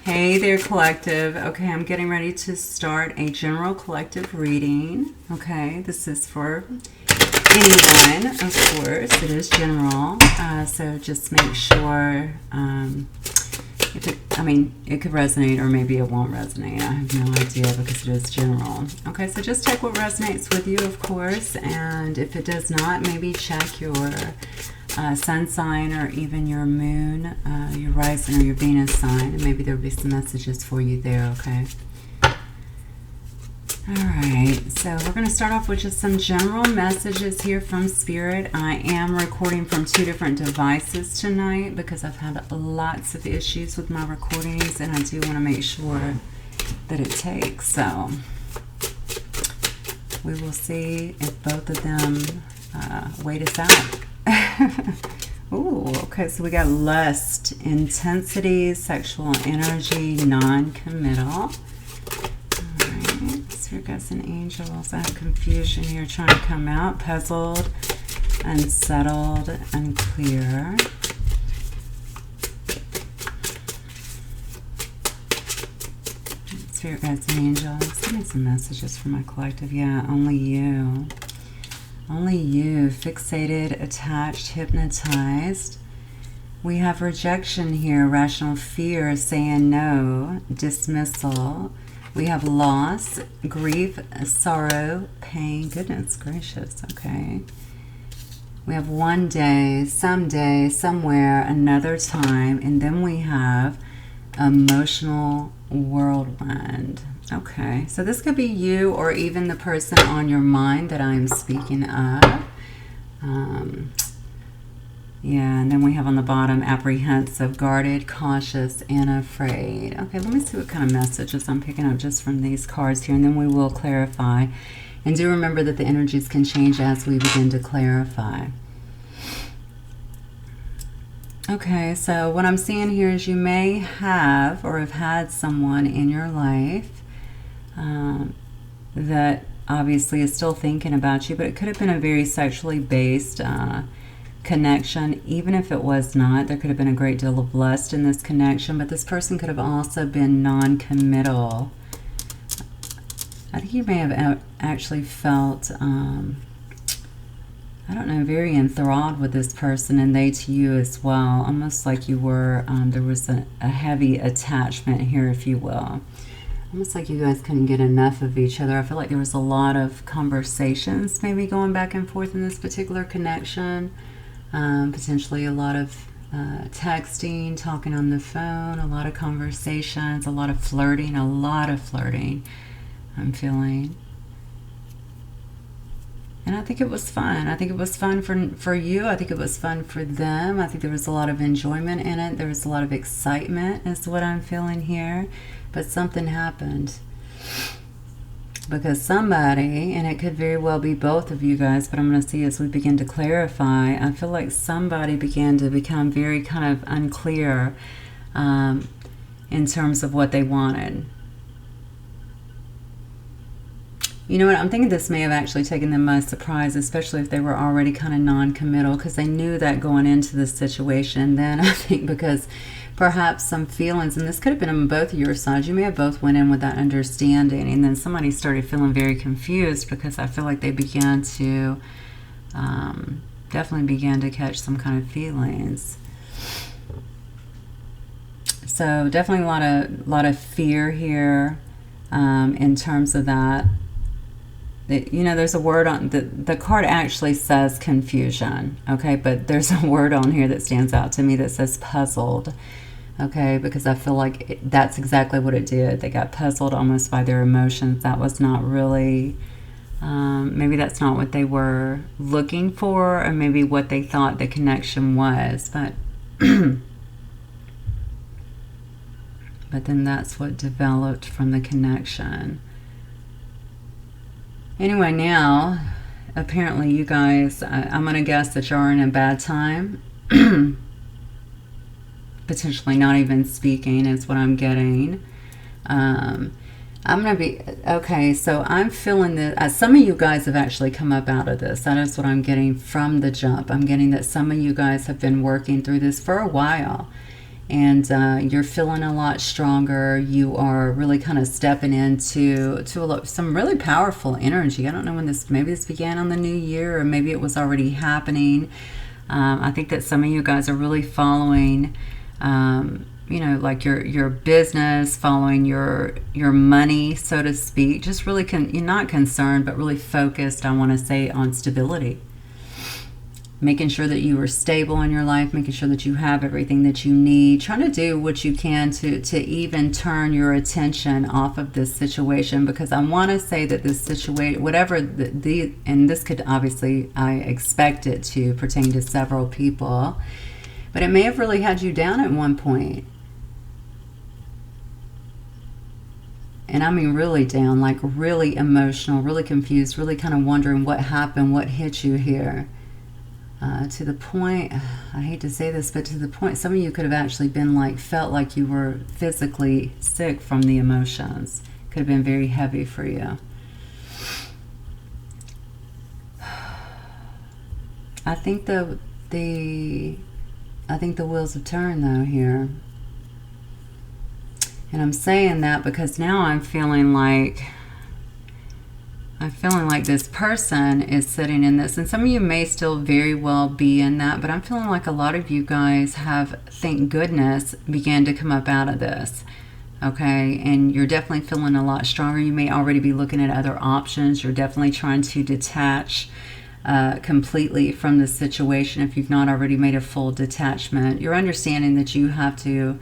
Hey there, collective. Okay, I'm getting ready to start a general collective reading. Okay, this is for anyone, of course. It is general, so just make sure it could resonate or maybe it won't resonate. I have no idea because it is general. Okay, so just take what resonates with you, of course, and if it does not, maybe check your sun sign or even your moon, your rising or your Venus sign, and maybe there'll be some messages for you there, okay? Alright, so we're going to start off with just some general messages here from Spirit. I am recording from 2 different devices tonight because I've had lots of issues with my recordings and I do want to make sure that it takes. So we will see if both of them wait us out. Ooh, okay, so we got lust, intensity, sexual energy, non-committal. Spirit guides and angels. I have confusion here trying to come out. Puzzled, unsettled, unclear. Spirit guides and angels. Give me some messages for my collective. Yeah, only you. Only you. Fixated, attached, hypnotized. We have rejection here. Rational fear, saying no. Dismissal. We have loss, grief, sorrow, pain. Goodness gracious, okay. We have one day, someday, somewhere, another time. And then we have emotional whirlwind. Okay, so this could be you or even the person on your mind that I'm speaking of. Yeah, and then we have on the bottom, apprehensive, guarded, cautious, and afraid. Okay, let me see what kind of messages I'm picking up just from these cards here, and then we will clarify. And do remember that the energies can change as we begin to clarify. Okay, so what I'm seeing here is you may have or have had someone in your life that obviously is still thinking about you, but it could have been a very sexually based connection. Even if it was not, there could have been a great deal of lust in this connection, but this person could have also been non-committal. I think you may have actually felt I don't know, very enthralled with this person, and they to you as well, almost like you were there was a heavy attachment here, if you will. Almost like you guys couldn't get enough of each other. I feel like there was a lot of conversations maybe going back and forth in this particular connection. Potentially a lot of texting, talking on the phone, a lot of conversations, a lot of flirting, I'm feeling. And I think it was fun. I think it was fun for you. I think it was fun for them. I think there was a lot of enjoyment in it. There was a lot of excitement is what I'm feeling here. But something happened. Because somebody, and it could very well be both of you guys, but I'm going to see as we begin to clarify, I feel like somebody began to become very kind of unclear in terms of what they wanted. You know what, I'm thinking this may have actually taken them by surprise, especially if they were already kind of non-committal, because they knew that going into this situation. Then I think because perhaps some feelings, and this could have been on both of your sides, you may have both went in with that understanding, and then somebody started feeling very confused because I feel like they began to, definitely began to catch some kind of feelings. So definitely a lot of fear here in terms of that. You know, there's a word on the card actually says confusion, okay, but there's a word on here that stands out to me that says puzzled, okay, because I feel like that's exactly what it did. They got puzzled almost by their emotions. That was not really, maybe that's not what they were looking for, or maybe what they thought the connection was, but but then that's what developed from the connection. Anyway, now, apparently you guys, I'm going to guess that you're in a bad time. Potentially not even speaking is what I'm getting. I'm going to be, okay, so I'm feeling that some of you guys have actually come up out of this. That is what I'm getting from the jump. I'm getting that some of you guys have been working through this for a while. and you're feeling a lot stronger. You are really kind of stepping into some really powerful energy. I don't know when maybe this began on the new year, or maybe it was already happening. I think that some of you guys are really following, like your business, following your money, so to speak. Just really, you're not concerned, but really focused, I want to say, on stability. Making sure that you are stable in your life, making sure that you have everything that you need, trying to do what you can to even turn your attention off of this situation, because I want to say that this situation, whatever and this could obviously, I expect it to pertain to several people, but it may have really had you down at one point. And I mean really down, like really emotional, really confused, really kind of wondering what happened, what hit you here. To the point, I hate to say this, but to the point some of you could have actually been felt like you were physically sick from the emotions. Could have been very heavy for you. I think the wheels have turned though here. And I'm saying that because now I'm feeling like this person is sitting in this, and some of you may still very well be in that, but I'm feeling like a lot of you guys have, thank goodness, began to come up out of this. Okay, and you're definitely feeling a lot stronger. You may already be looking at other options. You're definitely trying to detach completely from the situation if you've not already made a full detachment. You're understanding that you have to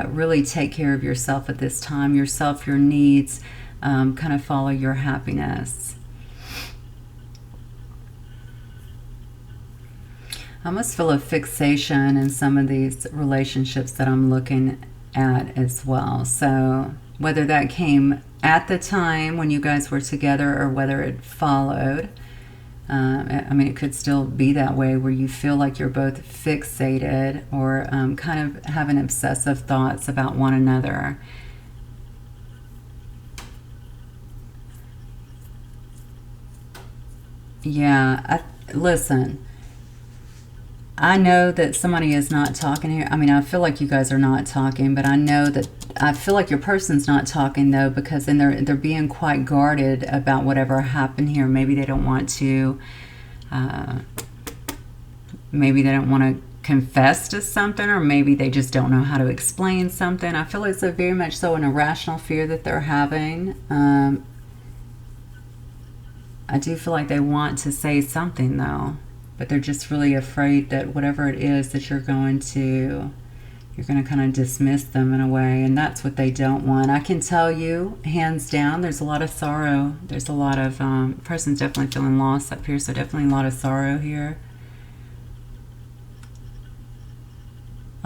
really take care of yourself at this time, yourself, your needs, kind of follow your happiness. I almost feel a fixation in some of these relationships that I'm looking at as well. So whether that came at the time when you guys were together or whether it followed, I mean, it could still be that way where you feel like you're both fixated or kind of having obsessive thoughts about one another. Yeah, listen, I know that somebody is not talking here. I mean, I feel like you guys are not talking, but I feel like your person's not talking though, because then they're being quite guarded about whatever happened here. Maybe they don't want to, confess to something, or maybe they just don't know how to explain something. I feel like it's very much so an irrational fear that they're having. I do feel like they want to say something though, but they're just really afraid that whatever it is that you're going to kind of dismiss them in a way, and that's what they don't want. I can tell you, hands down, there's a lot of sorrow. There's a lot of, person's definitely feeling lost up here, so definitely a lot of sorrow here.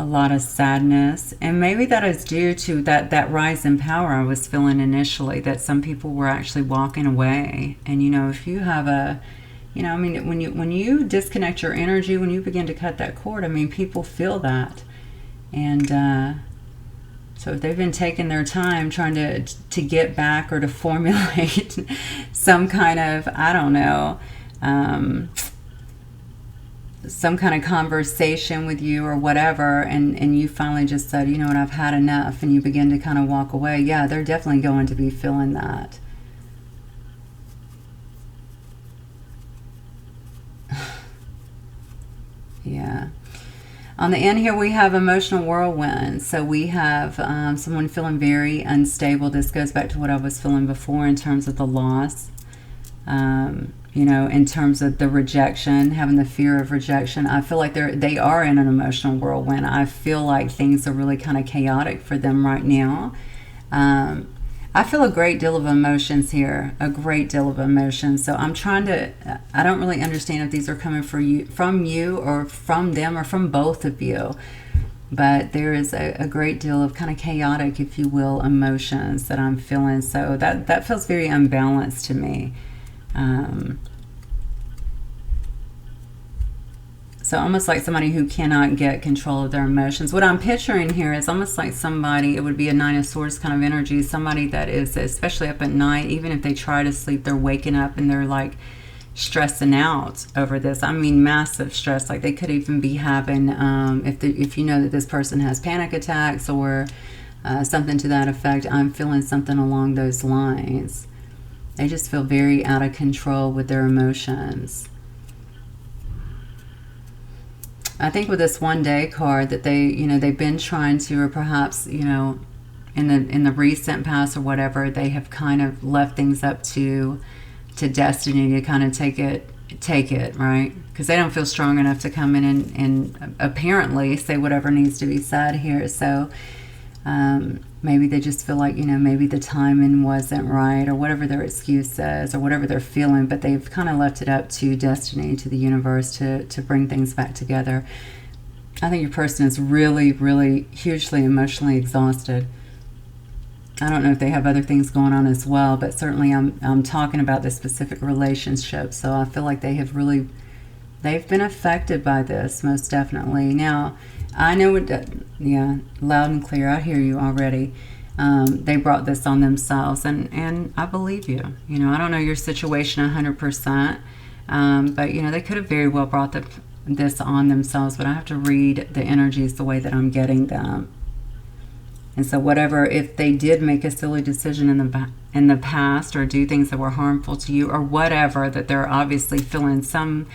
A lot of sadness, and maybe that is due to that rise in power I was feeling initially, that some people were actually walking away. And if you have I mean, when you disconnect your energy, when you begin to cut that cord, I mean, people feel that. And so if they've been taking their time trying to get back or to formulate some kind of, I don't know, some kind of conversation with you or whatever, and you finally just said, you know what, I've had enough, and you begin to kind of walk away, yeah, they're definitely going to be feeling that. Yeah. On the end here, we have emotional whirlwind. So we have someone feeling very unstable. This goes back to what I was feeling before in terms of the loss. In terms of the rejection, having the fear of rejection. I feel like they are in an emotional whirlwind. I feel like things are really kind of chaotic for them right now. I feel a great deal of emotions here, a great deal of emotions. So I'm trying to, I don't really understand if these are coming from you or from them or from both of you. But there is a great deal of kind of chaotic, if you will, emotions that I'm feeling. So that feels very unbalanced to me. So almost like somebody who cannot get control of their emotions. What I'm picturing here is almost like somebody, it would be a Nine of Swords kind of energy, somebody that is, especially up at night, even if they try to sleep, they're waking up and they're like stressing out over this. I mean, massive stress. Like they could even be having, if you know that this person has panic attacks or something to that effect, I'm feeling something along those lines. They just feel very out of control with their emotions. I think with this one day card that they, they've been trying to, or perhaps, in the recent past or whatever, they have kind of left things up to destiny to kind of take it, right? Because they don't feel strong enough to come in and apparently say whatever needs to be said here. So maybe they just feel like, maybe the timing wasn't right or whatever their excuse is or whatever they're feeling, but they've kind of left it up to destiny, to the universe to bring things back together. I think your person is really, really hugely emotionally exhausted. I don't know if they have other things going on as well, but certainly I'm talking about this specific relationship. So I feel like they've been affected by this, most definitely. Now, I know loud and clear. I hear you already. They brought this on themselves, and I believe you. I don't know your situation 100%, but they could have very well brought this on themselves. But I have to read the energies the way that I'm getting them. And so whatever, if they did make a silly decision in the past or do things that were harmful to you or whatever, that they're obviously feeling some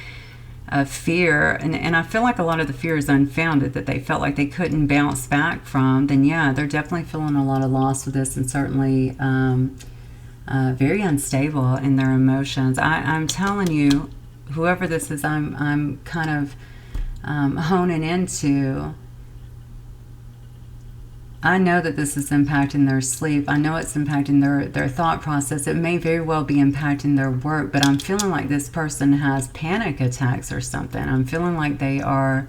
fear, and I feel like a lot of the fear is unfounded, that they felt like they couldn't bounce back from, then yeah, they're definitely feeling a lot of loss with this and certainly very unstable in their emotions. I'm telling you, whoever this is, I'm kind of honing into. I know that this is impacting their sleep. I know it's impacting their thought process. It may very well be impacting their work, but I'm feeling like this person has panic attacks or something. I'm feeling like they are,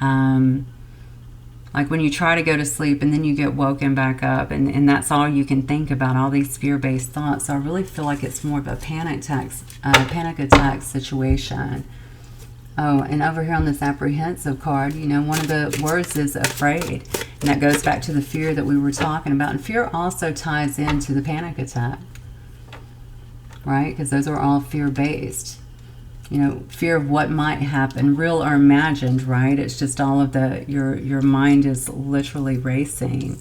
like when you try to go to sleep and then you get woken back up and that's all you can think about, all these fear-based thoughts. So I really feel like it's more of a panic attack situation. Oh, and over here on this apprehensive card, one of the words is afraid. And that goes back to the fear that we were talking about. And fear also ties into the panic attack, right? Because those are all fear-based. Fear of what might happen, real or imagined, right? It's just all of your mind is literally racing.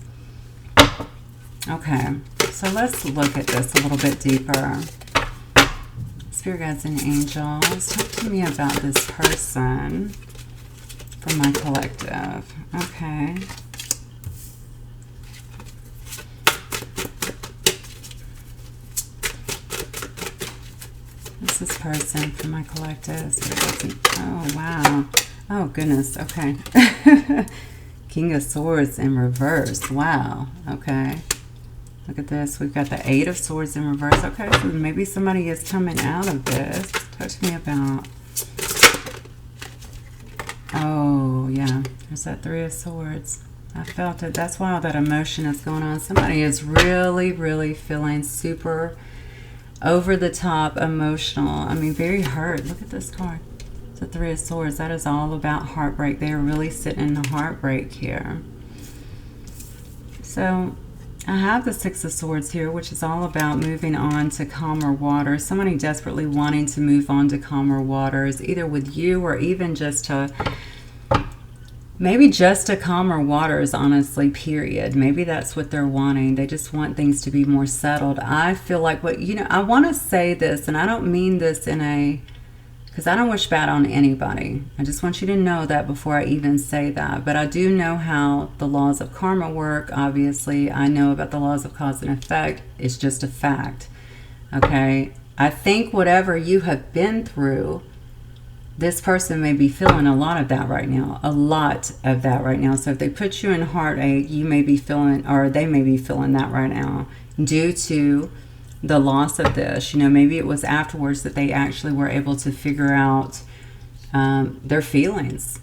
Okay, so let's look at this a little bit deeper. Spirit guides and angels, talk to me about this person for my collective. Okay. What's this person for my collective? Oh, wow. Oh, goodness. Okay. King of Swords in reverse. Wow. Okay. Look at this. We've got the 8 of Swords in reverse. Okay, so maybe somebody is coming out of this. Talk to me about... Oh, yeah. There's that 3 of Swords. I felt it. That's why all that emotion is going on. Somebody is really, really feeling super over-the-top emotional. I mean, very hurt. Look at this card. It's the 3 of Swords. That is all about heartbreak. They are really sitting in the heartbreak here. So... I have the 6 of Swords here, which is all about moving on to calmer waters. Somebody desperately wanting to move on to calmer waters, either with you or even just to, maybe just to calmer waters, honestly, period. Maybe that's what they're wanting. They just want things to be more settled. I feel like I want to say this, and I don't mean this because I don't wish bad on anybody. I just want you to know that before I even say that. But I do know how the laws of karma work. Obviously, I know about the laws of cause and effect. It's just a fact. Okay? I think whatever you have been through, this person may be feeling a lot of that right now. A lot of that right now. So if they put you in heartache, you may be feeling, or they may be feeling that right now due to the loss of this. Maybe it was afterwards that they actually were able to figure out their feelings,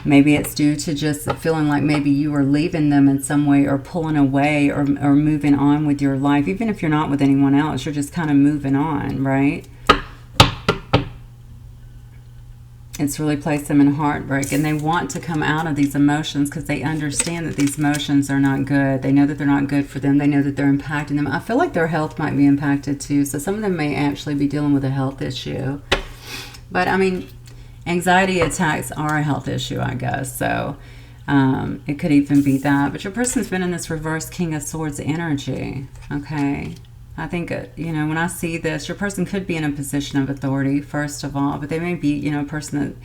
Maybe it's due to just feeling like maybe you were leaving them in some way or pulling away or moving on with your life. Even if you're not with anyone else, you're just kind of moving on, right? It's really placed them in heartbreak, and they want to come out of these emotions because they understand that these emotions are not good. They know that they're not good for them. They know that they're impacting them. I feel like their health might be impacted too. So some of them may actually be dealing with a health issue. But I mean, anxiety attacks are a health issue, I guess. So it could even be that. But your person's been in this reverse King of Swords energy. Okay. I think, you know, when I see this, your person could be in a position of authority, first of all, but they may be, you know, a person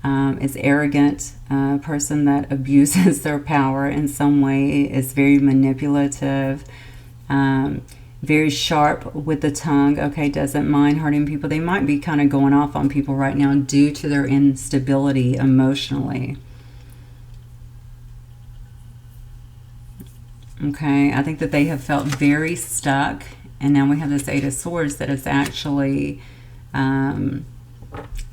that is arrogant, a person that abuses their power in some way, is very manipulative, very sharp with the tongue, okay, doesn't mind hurting people. They might be kind of going off on people right now due to their instability emotionally. Okay, I think that they have felt very stuck. And now we have this Eight of Swords that is actually in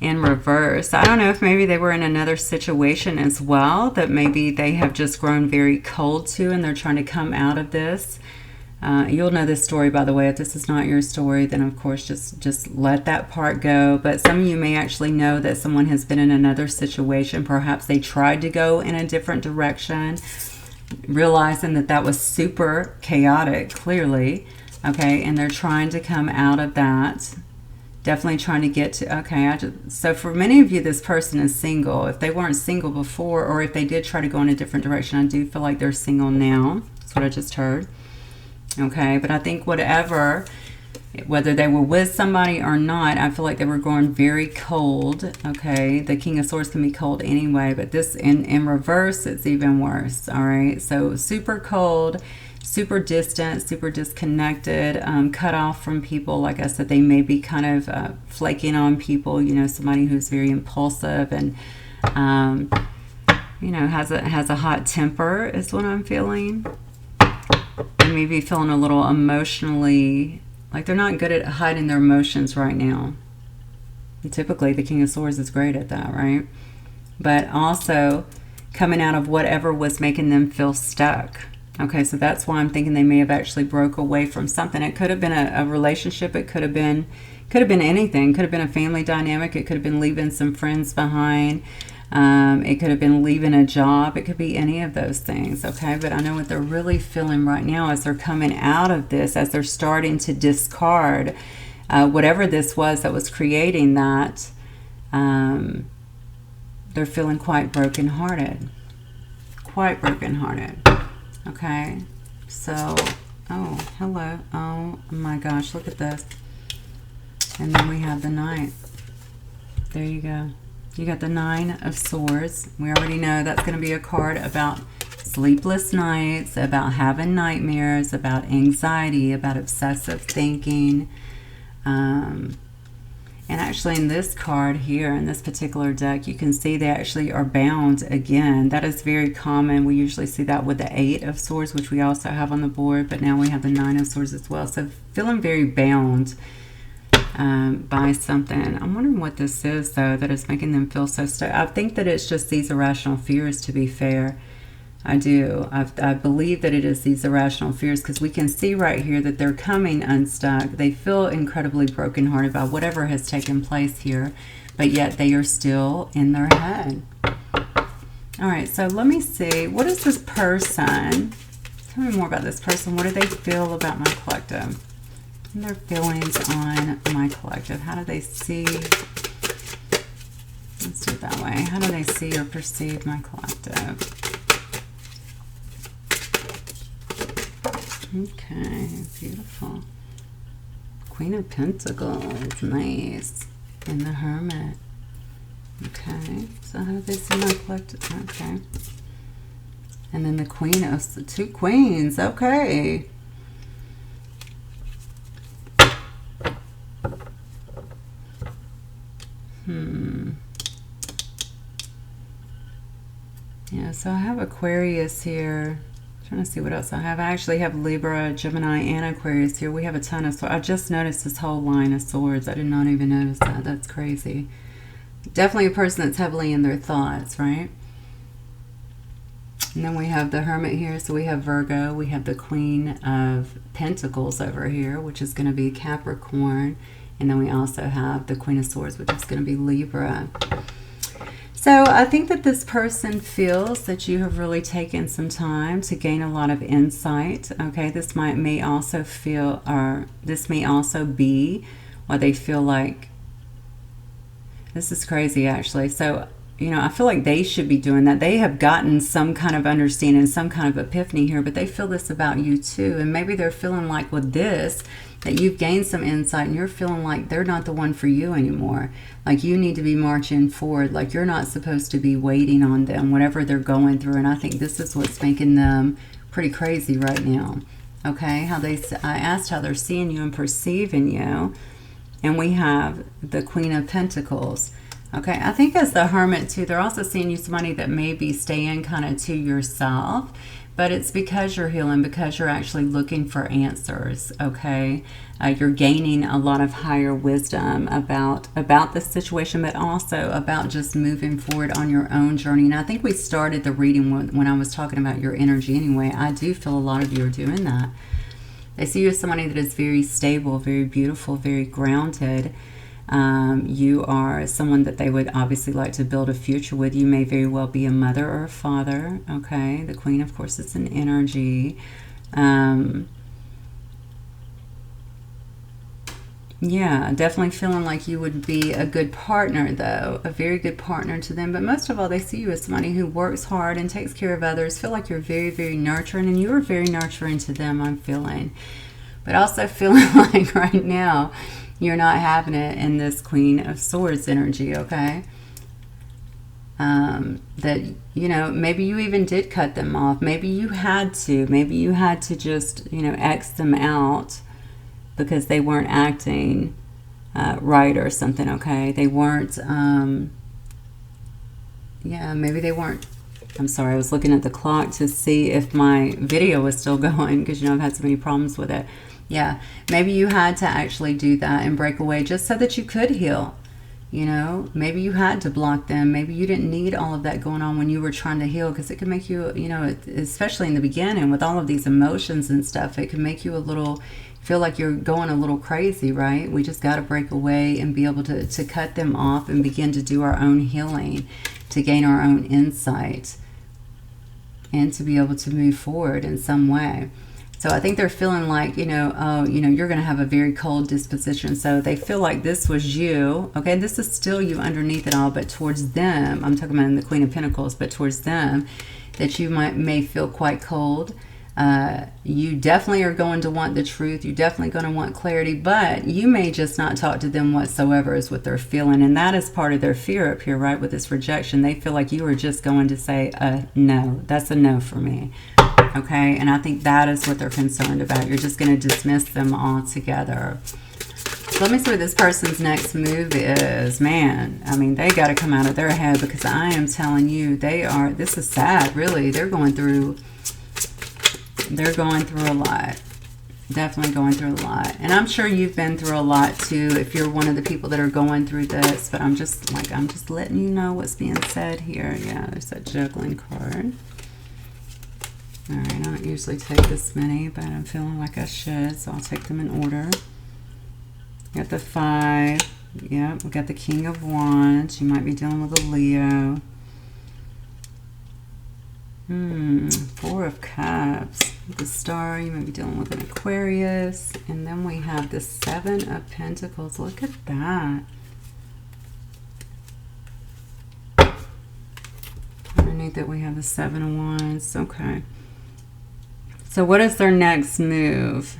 reverse. I don't know if maybe they were in another situation as well that maybe they have just grown very cold to, and they're trying to come out of this. You'll know this story, by the way. If this is not your story, then of course just let that part go. But some of you may actually know that someone has been in another situation. Perhaps they tried to go in a different direction, realizing that that was super chaotic, clearly. Okay, and they're trying to come out of that. Definitely trying to get to, okay, so for many of you, this person is single. If they weren't single before, or if they did try to go in a different direction, I do feel like they're single now. That's what I just heard. Okay, but I think whatever, whether they were with somebody or not, I feel like they were going very cold. Okay, the King of Swords can be cold anyway, but this in reverse, it's even worse. All right, so super cold, super distant, super disconnected, cut off from people. Like I said, they may be kind of flaking on people, you know, somebody who's very impulsive and, you know, has a hot temper is what I'm feeling. They may be feeling a little emotionally, like they're not good at hiding their emotions right now. And typically, the King of Swords is great at that, right? But also coming out of whatever was making them feel stuck. Okay, so that's why I'm thinking they may have actually broke away from something. It could have been a relationship. It could have been anything. It could have been a family dynamic. It could have been leaving some friends behind. It could have been leaving a job. It could be any of those things, okay? But I know what they're really feeling right now as they're coming out of this, as they're starting to discard whatever this was that was creating that. They're feeling quite brokenhearted. Quite brokenhearted. Okay, so, oh, hello. Oh my gosh, look at this. And then we have the Knight. There you go. You got the Nine of Swords. We already know that's going to be a card about sleepless nights, about having nightmares, about anxiety, about obsessive thinking. And actually in this card here, in this particular deck, you can see they actually are bound again. That is very common. We usually see that with the Eight of Swords, which we also have on the board, but now we have the Nine of Swords as well. So feeling very bound by something. I'm wondering what this is, though, that is making them feel so stuck. I think that it's just these irrational fears, to be fair. I do. I believe that it is these irrational fears, because we can see right here that they're coming unstuck. They feel incredibly brokenhearted by whatever has taken place here, but yet they are still in their head. All right, so let me see. What is this person? Tell me more about this person. What do they feel about my collective? And their feelings on my collective. How do they see? Let's do it that way. How do they see or perceive my collective? Okay, beautiful. Queen of Pentacles, nice. And the Hermit. Okay, so how do they see my collective? Okay. And then the Queen of the two Queens, okay. Yeah, so I have Aquarius here. Trying to see what else I have. I actually have Libra, Gemini, and Aquarius here. We have a ton of swords. I just noticed this whole line of swords. I did not even notice that. That's crazy. Definitely a person that's heavily in their thoughts, right? And then we have the Hermit here. So we have Virgo. We have the Queen of Pentacles over here, which is going to be Capricorn. And then we also have the Queen of Swords, which is going to be Libra. So I think that this person feels that you have really taken some time to gain a lot of insight. Okay, this may also feel, or this may also be what they feel like. This is crazy, actually. So, you know, I feel like they should be doing that. They have gotten some kind of understanding, some kind of epiphany here, but they feel this about you too. And maybe they're feeling like with this, that you've gained some insight and you're feeling like they're not the one for you anymore. Like you need to be marching forward. Like you're not supposed to be waiting on them, whatever they're going through. And I think this is what's making them pretty crazy right now. Okay, I asked how they're seeing you and perceiving you. And we have the Queen of Pentacles. Okay, I think as the Hermit too, they're also seeing you somebody that may be staying kind of to yourself. But it's because you're healing, because you're actually looking for answers, okay? You're gaining a lot of higher wisdom about this situation, but also about just moving forward on your own journey. And I think we started the reading when I was talking about your energy anyway. I do feel a lot of you are doing that. They see you as somebody that is very stable, very beautiful, very grounded. You are someone that they would obviously like to build a future with. You may very well be a mother or a father. Okay, the Queen, of course, is an energy. Yeah, definitely feeling like you would be a good partner, though, a very good partner to them. But most of all, they see you as somebody who works hard and takes care of others. Feel like you're very, very nurturing, and you are very nurturing to them, I'm feeling. But also feeling like right now, you're not having it in this Queen of Swords energy, okay? That, you know, maybe you even did cut them off. Maybe you had to. Maybe you had to just, you know, X them out because they weren't acting right or something, okay? They weren't, yeah, maybe they weren't. I'm sorry, I was looking at the clock to see if my video was still going because, you know, I've had so many problems with it. Yeah, maybe you had to actually do that and break away just so that you could heal. You know, maybe you had to block them. Maybe you didn't need all of that going on when you were trying to heal, because it could make you, you know, especially in the beginning with all of these emotions and stuff, it can make you a little, feel like you're going a little crazy, right? We just got to break away and be able to cut them off and begin to do our own healing, to gain our own insight, and to be able to move forward in some way. So I think they're feeling like, you know, oh, you know, you're going to have a very cold disposition. So they feel like this was you. Okay, this is still you underneath it all, but towards them, I'm talking about in the Queen of Pentacles, but towards them, that you may feel quite cold. You definitely are going to want the truth. You're definitely going to want clarity, but you may just not talk to them whatsoever is what they're feeling. And that is part of their fear up here, right? With this rejection, they feel like you are just going to say, no, that's a no for me. Okay, and I think that is what they're concerned about. You're just going to dismiss them altogether. So let me see what this person's next move is. Man, I mean, they got to come out of their head, because I am telling you, this is sad, really. They're going through a lot. Definitely going through a lot. And I'm sure you've been through a lot too, if you're one of the people that are going through this. But I'm just letting you know what's being said here. Yeah, there's that juggling card. All right, I don't usually take this many, but I'm feeling like I should, so I'll take them in order. Got the 5. Yep, we got the King of Wands. You might be dealing with a Leo. 4 of Cups. The Star, you might be dealing with an Aquarius. And then we have the 7 of Pentacles. Look at that. Underneath it, we have the 7 of Wands. Okay. So what is their next move?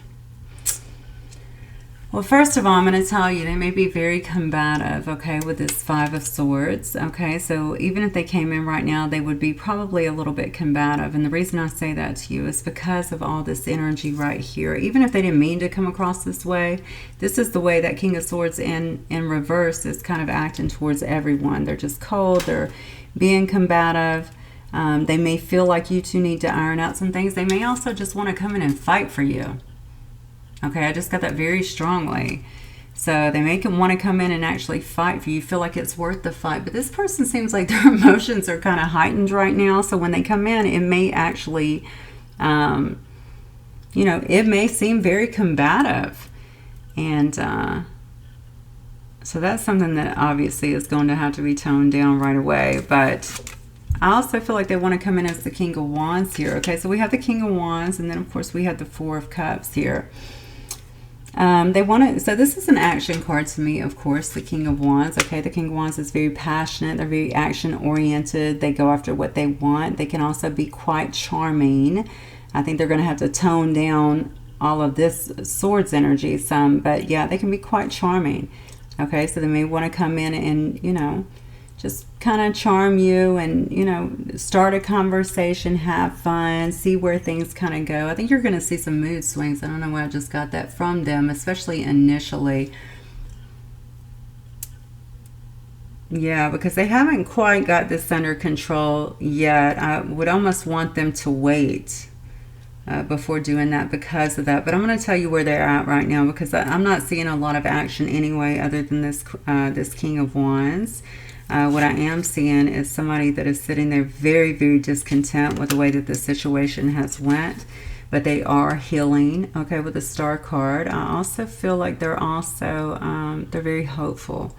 Well, first of all, I'm going to tell you, they may be very combative, okay, with this 5 of Swords, okay? So even if they came in right now, they would be probably a little bit combative. And the reason I say that to you is because of all this energy right here. Even if they didn't mean to come across this way, this is the way that King of Swords in reverse is kind of acting towards everyone. They're just cold. They're being combative. They may feel like you two need to iron out some things. They may also just want to come in and fight for you. Okay, I just got that very strongly. So they may want to come in and actually fight for you. Feel like it's worth the fight. But this person seems like their emotions are kind of heightened right now. So when they come in, it may actually, you know, it may seem very combative. And So that's something that obviously is going to have to be toned down right away. But I also feel like they want to come in as the King of Wands here. Okay, so we have the King of Wands, and then of course we have the Four of Cups here. They want to, so this is an action card to me, of course, the King of Wands. Okay, the King of Wands is very passionate. They're very action oriented. They go after what they want. They can also be quite charming. I think they're going to have to tone down all of this swords energy some, but yeah, they can be quite charming. Okay, so they may want to come in and, you know, just kind of charm you and, you know, start a conversation, have fun, see where things kind of go. I think you're going to see some mood swings. I don't know why I just got that from them, especially initially. Yeah, because they haven't quite got this under control yet. I would almost want them to wait before doing that because of that. But I'm going to tell you where they're at right now, because I'm not seeing a lot of action anyway other than this, this King of Wands. What I am seeing is somebody that is sitting there very, very discontent with the way that the situation has went, but they are healing, okay, with the Star card. I also feel like they're also, they're very hopeful.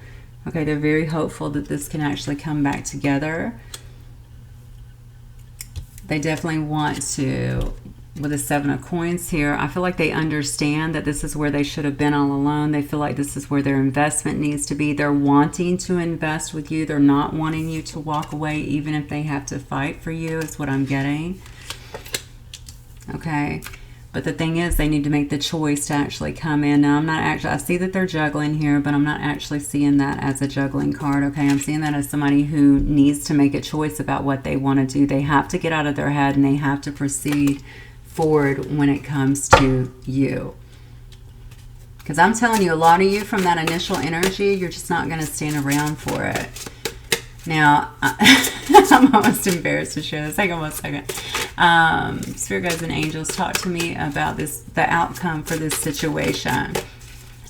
Okay, they're very hopeful that this can actually come back together. They definitely want to, with the Seven of Coins here, I feel like they understand that this is where they should have been all along. They feel like this is where their investment needs to be. They're wanting to invest with you. They're not wanting you to walk away, even if they have to fight for you, is what I'm getting. Okay. But the thing is, they need to make the choice to actually come in. Now, I'm not actually, I see that they're juggling here, but I'm not actually seeing that as a juggling card, okay? I'm seeing that as somebody who needs to make a choice about what they want to do. They have to get out of their head and they have to proceed forward when it comes to you. Because I'm telling you, a lot of you from that initial energy, you're just not going to stand around for it. Now, I'm almost embarrassed to share this. Hang on one second. Spirit guides and angels, talk to me about this, the outcome for this situation.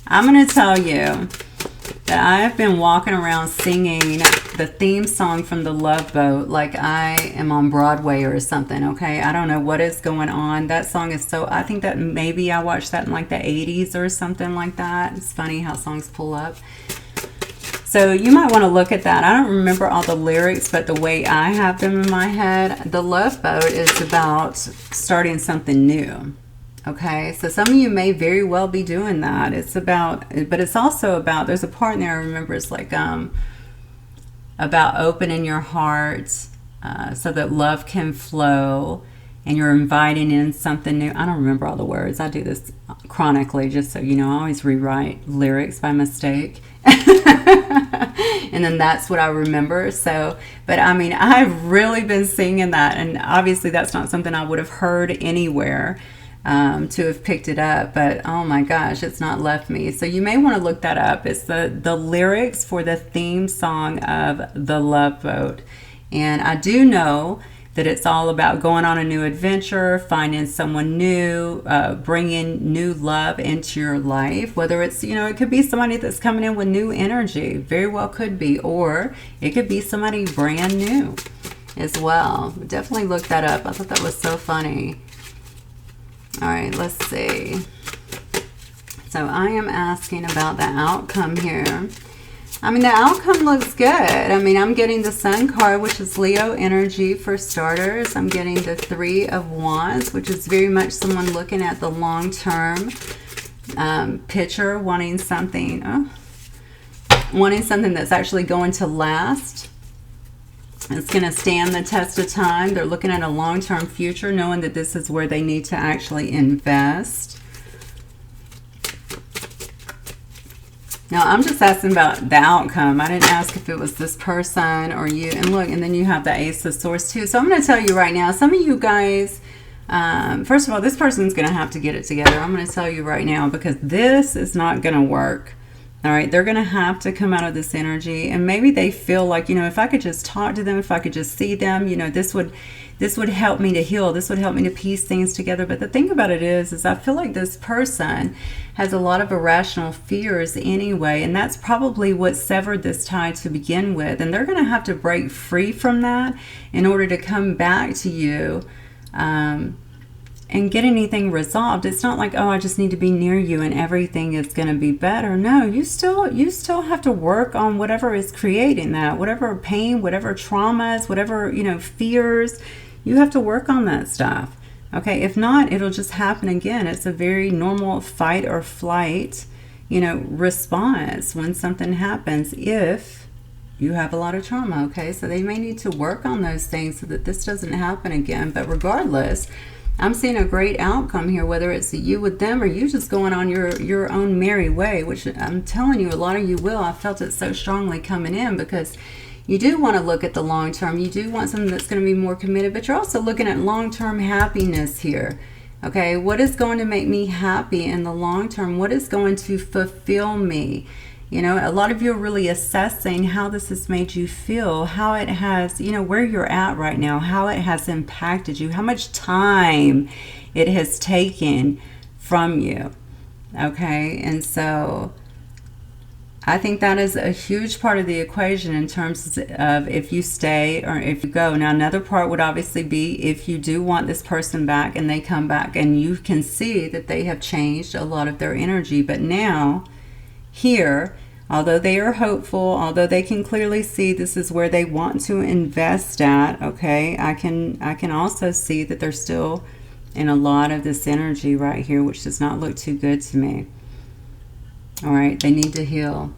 I'm going to tell you that I have been walking around singing the theme song from the Love Boat like I am on Broadway or something, okay? I don't know what is going on. That song is so, I think that maybe I watched that in like the 80s or something like that. It's funny how songs pull up. So you might want to look at that. I don't remember all the lyrics, but the way I have them in my head, the Love Boat is about starting something new. Okay, so some of you may very well be doing that. It's about, but it's also about, there's a part in there I remember, it's like about opening your heart so that love can flow, and you're inviting in something new. I don't remember all the words. I do this chronically, just so you know. I always rewrite lyrics by mistake. And then that's what I remember. So, but I mean, I've really been singing that, and obviously that's not something I would have heard anywhere to have picked it up, but oh my gosh, it's not left me. So you may want to look that up. It's the lyrics for the theme song of the Love Boat. And I do know that it's all about going on a new adventure, finding someone new, bringing new love into your life. Whether it's, you know, it could be somebody that's coming in with new energy, very well could be, or it could be somebody brand new as well. Definitely look that up. I thought that was so funny. All right, let's see. So I am asking about the outcome here. I mean, the outcome looks good. I mean, I'm getting the Sun card, which is Leo energy for starters. I'm getting the Three of Wands, which is very much someone looking at the long-term picture, wanting something that's actually going to last. It's going to stand the test of time. They're looking at a long-term future, knowing that this is where they need to actually invest. Now, I'm just asking about the outcome. I didn't ask if it was this person or you. And look, and then you have the Ace of Swords too. So I'm going to tell you right now, some of you guys, first of all, this person's going to have to get it together. I'm going to tell you right now, because this is not going to work. All right, they're going to have to come out of this energy, and maybe they feel like, you know, if I could just talk to them, if I could just see them, you know, this would help me to heal. This would help me to piece things together. But the thing about it is I feel like this person has a lot of irrational fears anyway, and that's probably what severed this tie to begin with. And they're going to have to break free from that in order to come back to you. and get anything resolved. It's not like, oh, I just need to be near you and everything is going to be better. No, you still have to work on whatever is creating that, whatever pain, whatever traumas, whatever, fears. You have to work on that stuff. Okay, if not, it'll just happen again. It's a very normal fight or flight, response when something happens if you have a lot of trauma. Okay, so they may need to work on those things so that this doesn't happen again. But regardless, I'm seeing a great outcome here, whether it's you with them or you just going on your own merry way, which I'm telling you, a lot of you will. I felt it so strongly coming in because you do want to look at the long term. You do want something that's going to be more committed, but you're also looking at long-term happiness here. Okay, what is going to make me happy in the long term? What is going to fulfill me? A lot of you are really assessing how this has made you feel, how it has, where you're at right now, how it has impacted you, how much time it has taken from you. Okay, and so I think that is a huge part of the equation in terms of if you stay or if you go. Now, another part would obviously be if you do want this person back and they come back and you can see that they have changed a lot of their energy. But now, here, although they are hopeful, although they can clearly see this is where they want to invest at, okay, I can also see that they're still in a lot of this energy right here, which does not look too good to me. All right, they need to heal.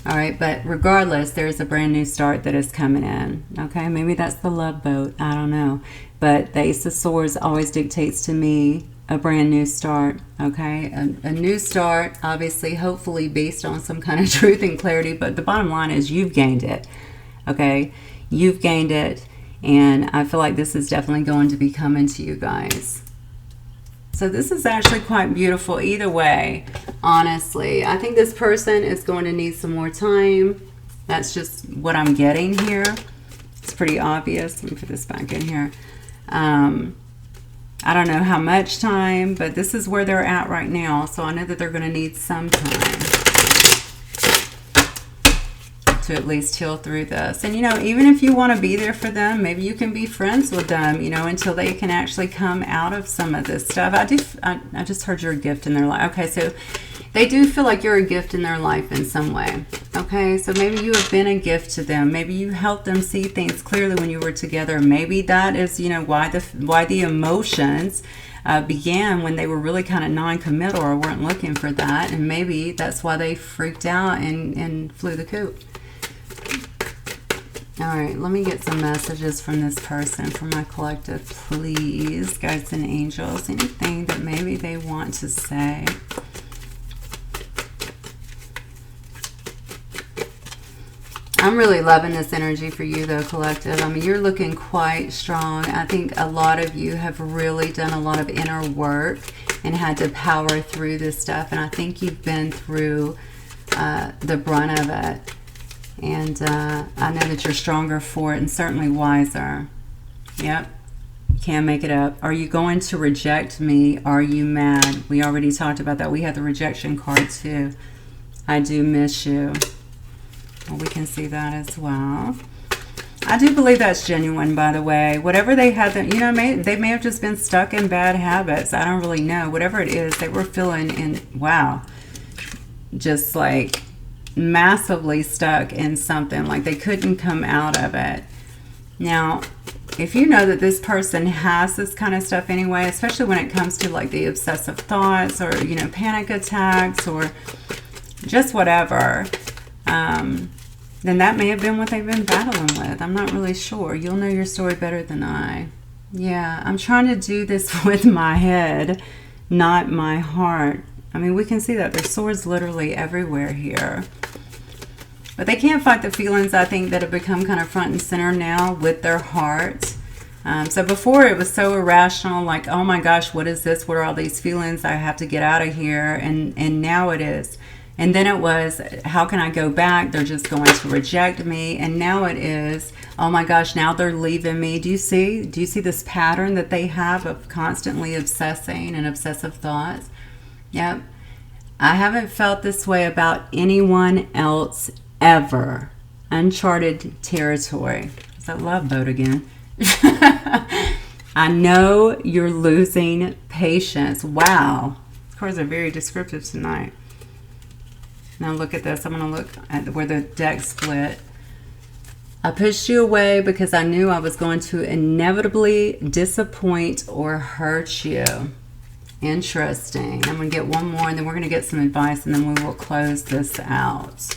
All right, but regardless, there's a brand new start that is coming in. Okay, maybe that's the love boat. I don't know. But the Ace of Swords always dictates to me a brand new start. Okay, a new start, obviously, hopefully based on some kind of truth and clarity. But the bottom line is you've gained it. Okay, you've gained it. And I feel like this is definitely going to be coming to you guys. So this is actually quite beautiful either way, honestly. I think this person is going to need some more time. That's just what I'm getting here. It's pretty obvious. Let me put this back in here. I don't know how much time, but this is where they're at right now. So I know that they're going to need some time to at least heal through this. And even if you want to be there for them, maybe you can be friends with them, until they can actually come out of some of this stuff. I just heard you're a gift in their life. Okay, so they do feel like you're a gift in their life in some way. Okay, so maybe you have been a gift to them. Maybe you helped them see things clearly when you were together. Maybe that is, why the emotions began when they were really kind of non-committal or weren't looking for that. And maybe that's why they freaked out and flew the coop. All right, let me get some messages from this person, from my collective, please. Guides and angels, anything that maybe they want to say. I'm really loving this energy for you, though, collective. I mean, you're looking quite strong. I think a lot of you have really done a lot of inner work and had to power through this stuff. And I think you've been through the brunt of it. And I know that you're stronger for it and certainly wiser. Yep. You can't make it up. Are you going to reject me? Are you mad? We already talked about that. We have the rejection card too. I do miss you. Well, we can see that as well. I do believe that's genuine, by the way. Whatever they had, they may have just been stuck in bad habits. I don't really know. Whatever it is, they were feeling wow, just like massively stuck in something, like they couldn't come out of it. Now, if you know that this person has this kind of stuff anyway, especially when it comes to like the obsessive thoughts or, panic attacks or just whatever, then that may have been what they've been battling with. I'm not really sure. You'll know your story better than I. Yeah, I'm trying to do this with my head, not my heart. I mean, we can see that there's swords literally everywhere here. But they can't fight the feelings, I think, that have become kind of front and center now with their heart. So before it was so irrational, like, oh my gosh, what is this? What are all these feelings? I have to get out of here. And now it is. And then it was, how can I go back? They're just going to reject me. And now it is, oh my gosh, now they're leaving me. Do you see this pattern that they have of constantly obsessing and obsessive thoughts? Yep. I haven't felt this way about anyone else ever. Uncharted territory. It's that love boat again. I know you're losing patience. Wow. These cards are very descriptive tonight. Now look at this. I'm going to look at where the deck split. I pushed you away because I knew I was going to inevitably disappoint or hurt you. Interesting. I'm going to get one more, and then we're going to get some advice, and then we will close this out.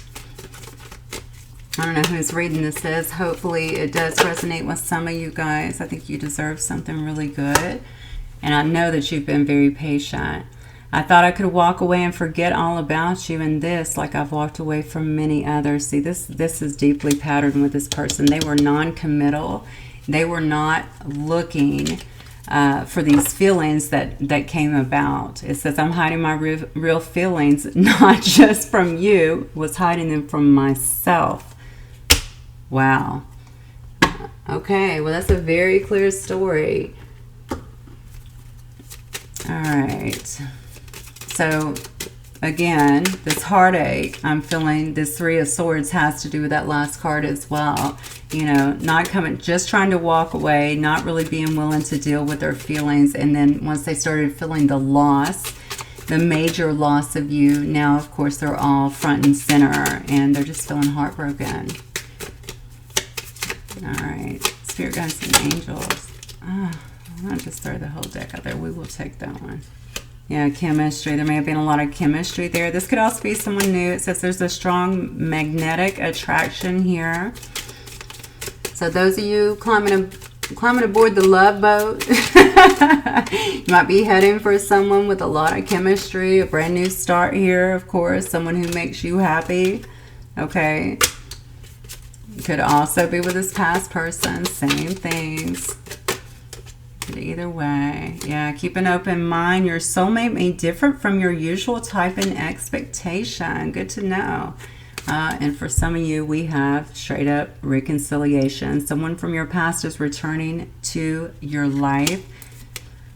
I don't know whose reading this is. Hopefully it does resonate with some of you guys. I think you deserve something really good. And I know that you've been very patient. I thought I could walk away and forget all about you in this, like I've walked away from many others. See, this is deeply patterned with this person. They were non-committal. They were not looking for these feelings that came about. It says, I'm hiding my real feelings, not just from you, was hiding them from myself. Wow. Okay, well, that's a very clear story. All right. So, again, this heartache, I'm feeling this Three of Swords has to do with that last card as well. You know, not coming, just trying to walk away, not really being willing to deal with their feelings. And then once they started feeling the loss, the major loss of you, now, of course, they're all front and center, and they're just feeling heartbroken. All right. Spirit guides and angels. I'm going to just throw the whole deck out there. We will take that one. Yeah, chemistry. There may have been a lot of chemistry there. This could also be someone new. It says there's a strong magnetic attraction here. So those of you climbing aboard the love boat, you might be heading for someone with a lot of chemistry, a brand new start here, of course, someone who makes you happy. Okay. Could also be with this past person. Same things. Either way, yeah, keep an open mind. Your soulmate may differ from your usual type and expectation. Good to know. And for some of you, we have straight up reconciliation. Someone from your past is returning to your life.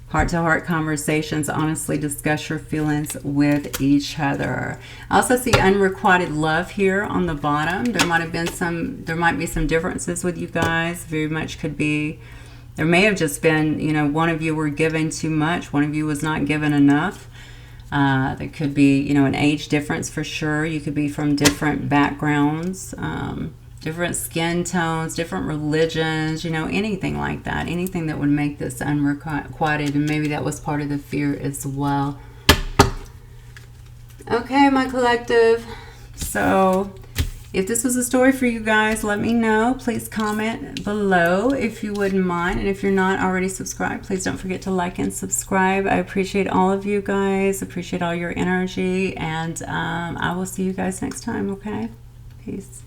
Heart-to-heart conversations. Honestly discuss your feelings with each other. I also see unrequited love here on the bottom. There might be some differences with you guys. Very much could be. There may have just been, you know, one of you were given too much. One of you was not given enough. There could be, you know, an age difference for sure. You could be from different backgrounds, different skin tones, different religions, you know, anything like that. Anything that would make this unrequited. And maybe that was part of the fear as well. Okay, my collective. So if this was a story for you guys, let me know. Please comment below if you wouldn't mind. And if you're not already subscribed, please don't forget to like and subscribe. I appreciate all of you guys. Appreciate all your energy. And I will see you guys next time, okay? Peace.